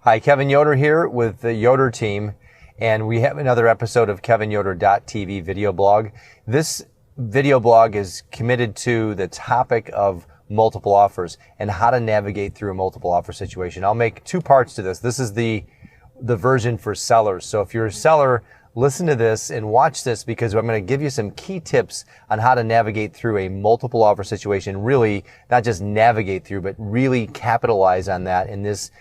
Hi, Kevin Yoder here with the Yoder team, and we have another episode of KevinYoder.tv video blog. This video blog is committed to the topic of multiple offers and how to navigate through a multiple offer situation. I'll make two parts to this. This is the version for sellers. So if you're a seller, listen to this and watch this, because I'm going to give you some key tips on how to navigate through a multiple offer situation. Really, not just navigate through, but really capitalize on that in this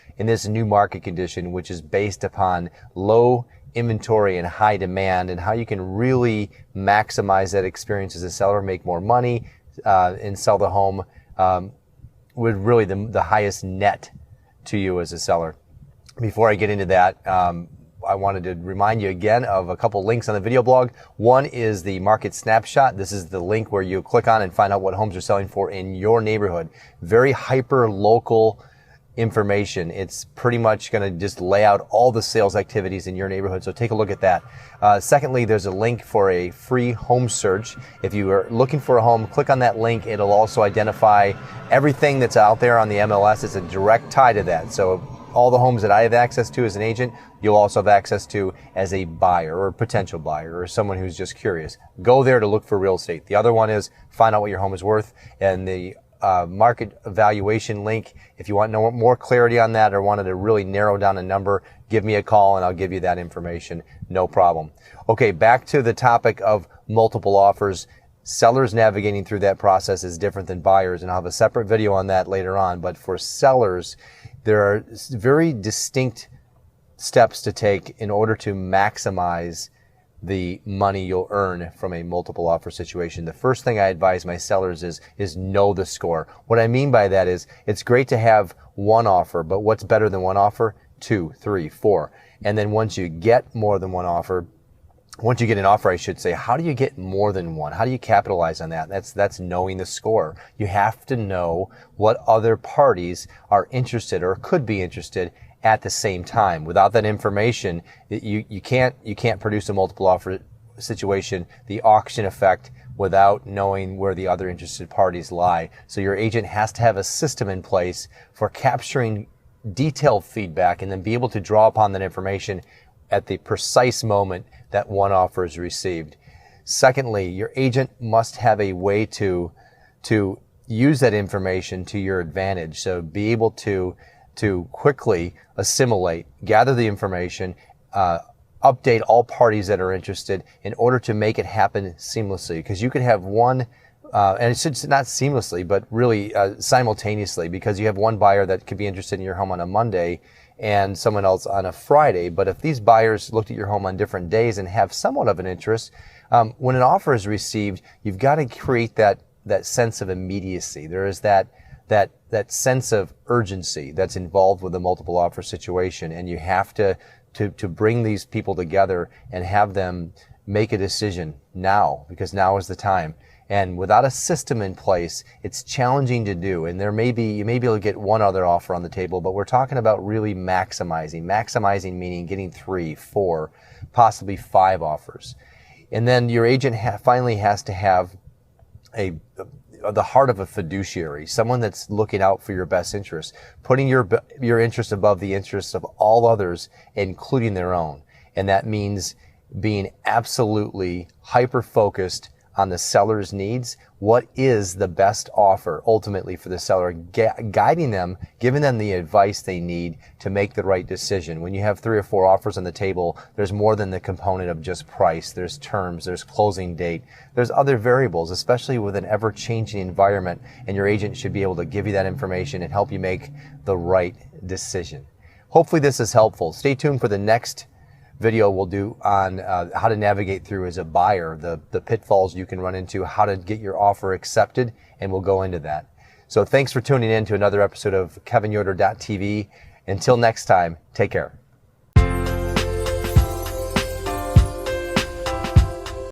new market condition, which is based upon low inventory and high demand, and how you can really maximize that experience as a seller, make more money, and sell the home with really the highest net to you as a seller. Before I get into that, I wanted to remind you again of a couple links on the video blog. One is the market snapshot. This is the link where you click on and find out what homes are selling for in your neighborhood. Very hyper local information. It's pretty much going to just lay out all the sales activities in your neighborhood. So take a look at that. Secondly, there's a link for a free home search. If you are looking for a home, click on that link. It'll also identify everything that's out there on the MLS. It's a direct tie to that. So all the homes that I have access to as an agent, you'll also have access to as a buyer or potential buyer or someone who's just curious. Go there to look for real estate. The other one is find out what your home is worth, and the market evaluation link. If you want no more clarity on that or wanted to really narrow down a number, give me a call and I'll give you that information. No problem. Okay, back to the topic of multiple offers. Sellers navigating through that process is different than buyers, and I'll have a separate video on that later on. But for sellers, there are very distinct steps to take in order to maximize the money you'll earn from a multiple offer situation. The first thing I advise my sellers is know the score. What I mean by that is, it's great to have one offer, but what's better than one offer? 2, 3, 4. And then once you get more than one offer, once you get an offer, I should say, how do you get more than one? How do you capitalize on that? That's knowing the score. You have to know what other parties are interested or could be interested at the same time. Without that information, you can't produce a multiple offer situation, the auction effect, without knowing where the other interested parties lie. So your agent has to have a system in place for capturing detailed feedback and then be able to draw upon that information at the precise moment that one offer is received. Secondly, your agent must have a way to use that information to your advantage. So be able to quickly assimilate, gather the information, update all parties that are interested in order to make it happen seamlessly. Because you could have one, and it should not seamlessly, but really simultaneously, because you have one buyer that could be interested in your home on a Monday and someone else on a Friday. But if these buyers looked at your home on different days and have somewhat of an interest, when an offer is received, you've got to create that sense of immediacy. There is that sense of urgency that's involved with a multiple offer situation, and you have to bring these people together and have them make a decision now, because now is the time. And without a system in place, it's challenging to do. And you may be able to get one other offer on the table, but we're talking about really maximizing. Maximizing meaning getting 3, 4, possibly 5 offers. And then your agent finally has to have the heart of a fiduciary, someone that's looking out for your best interests, putting your interest above the interests of all others, including their own. And that means being absolutely hyper-focused on the seller's needs. What is the best offer ultimately for the seller? Guiding them, giving them the advice they need to make the right decision. When you have 3 or 4 offers on the table, there's more than the component of just price. There's terms, there's closing date, there's other variables, especially with an ever-changing environment, and your agent should be able to give you that information and help you make the right decision. Hopefully this is helpful. Stay tuned for the next video we'll do on how to navigate through as a buyer, the pitfalls you can run into, how to get your offer accepted, and we'll go into that. So thanks for tuning in to another episode of KevinYoder.tv. Until next time, take care.